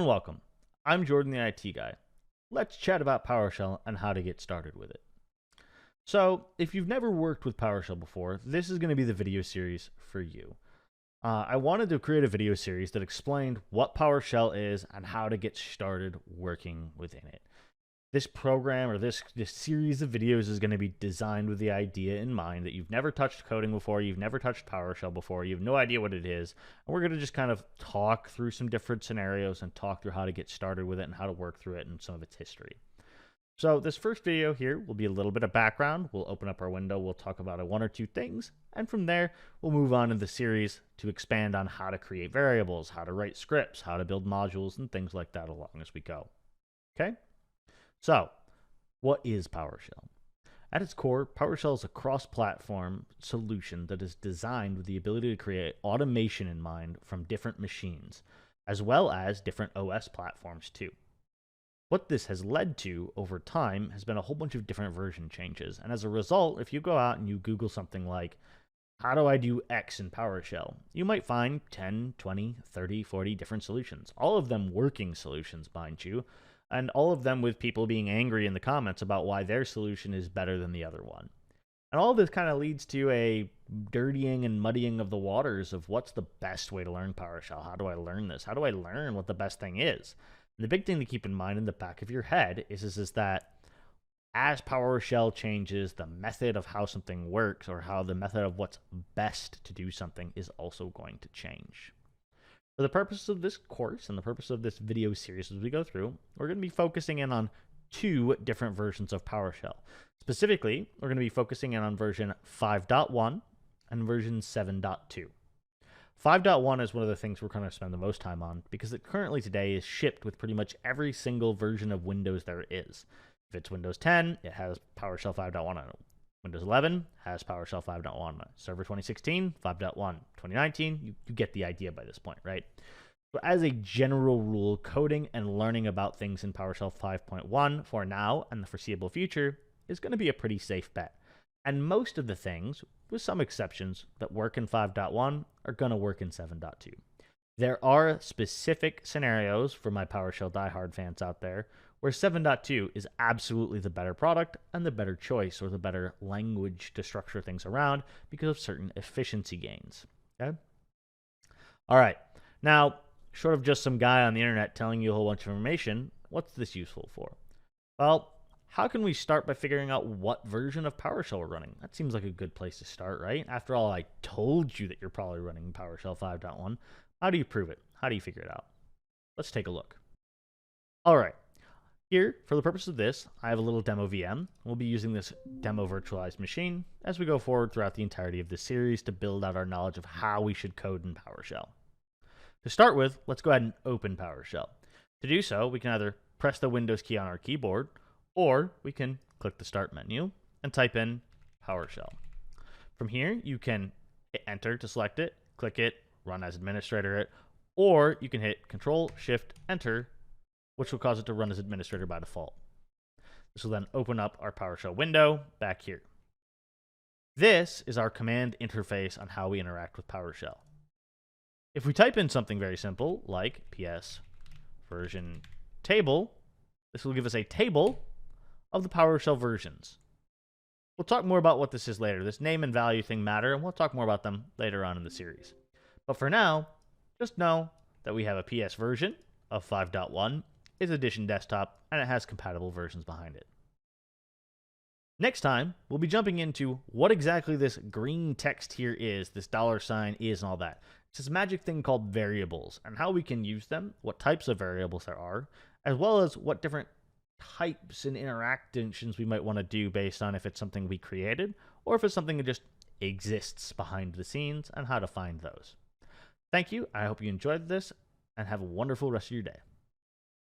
and welcome. I'm Jordan, the IT guy. Let's chat about PowerShell and how to get started with it. So, if you've never worked with PowerShell before, this is going to be the video series for you. I wanted to create a video series that explained what PowerShell is and how to get started working within it. This program or this series of videos is going to be designed with the idea in mind that you've never touched coding before, you've never touched PowerShell before, you have no idea what it is, and we're going to just kind of talk through some different scenarios and talk through how to get started with it and how to work through it and some of its history. So this first video here will be a little bit of background. We'll open up our window, we'll talk about one or two things, and from there we'll move on in the series to expand on how to create variables, how to write scripts, how to build modules, and things like that along as we go. Okay? So, what is PowerShell? At its core, PowerShell is a cross-platform solution that is designed with the ability to create automation in mind from different machines, as well as different OS platforms too. What this has led to over time has been a whole bunch of different version changes, and as a result, if you go out and you Google something like, how do I do X in PowerShell? You might find 10, 20, 30, 40 different solutions, all of them working solutions, mind you, and all of them with people being angry in the comments about why their solution is better than the other one. And all of this kind of leads to a dirtying and muddying of the waters of what's the best way to learn PowerShell. How do I learn this? How do I learn what the best thing is? And the big thing to keep in mind in the back of your head is that as PowerShell changes, the method of how something works or how the method of what's best to do something is also going to change. For the purpose of this course and the purpose of this video series as we go through, we're going to be focusing in on two different versions of PowerShell. Specifically, we're going to be focusing in on version 5.1 and version 7.2. 5.1 is one of the things we're going to spend the most time on because it currently today is shipped with pretty much every single version of Windows there is. If it's Windows 10, it has PowerShell 5.1 on it. Windows 11 has PowerShell 5.1. Server 2016, 5.1. 2019, you get the idea by this point, right? So as a general rule, coding and learning about things in PowerShell 5.1 for now and the foreseeable future is going to be a pretty safe bet. And most of the things, with some exceptions, that work in 5.1 are going to work in 7.2. There are specific scenarios for my PowerShell diehard fans out there where 7.2 is absolutely the better product and the better choice or the better language to structure things around because of certain efficiency gains. Okay? All right. Now, short of just some guy on the internet telling you a whole bunch of information, what's this useful for? Well, how can we start by figuring out what version of PowerShell we're running? That seems like a good place to start, right? After all, I told you that you're probably running PowerShell 5.1. How do you prove it? How do you figure it out? Let's take a look. All right. Here, for the purpose of this, I have a little demo VM. We'll be using this demo virtualized machine as we go forward throughout the entirety of this series to build out our knowledge of how we should code in PowerShell. To start with, let's go ahead and open PowerShell. To do so, we can either press the Windows key on our keyboard, or we can click the Start menu and type in PowerShell. From here, you can hit Enter to select it, click it, run as administrator it, or you can hit Control-Shift-Enter, which will cause it to run as administrator by default. This will then open up our PowerShell window back here. This is our command interface on how we interact with PowerShell. If we type in something very simple, like ps version table, this will give us a table of the PowerShell versions. We'll talk more about what this is later. This name and value thing matter, and we'll talk more about them later on in the series. But for now, just know that we have a PS version of 5.1. It's Edition Desktop, and it has compatible versions behind it. Next time, we'll be jumping into what exactly this green text here is, this $sign is, and all that. It's this magic thing called variables, and how we can use them, what types of variables there are, as well as what different types and interactions we might want to do based on if it's something we created, or if it's something that just exists behind the scenes, and how to find those. Thank you, I hope you enjoyed this, and have a wonderful rest of your day.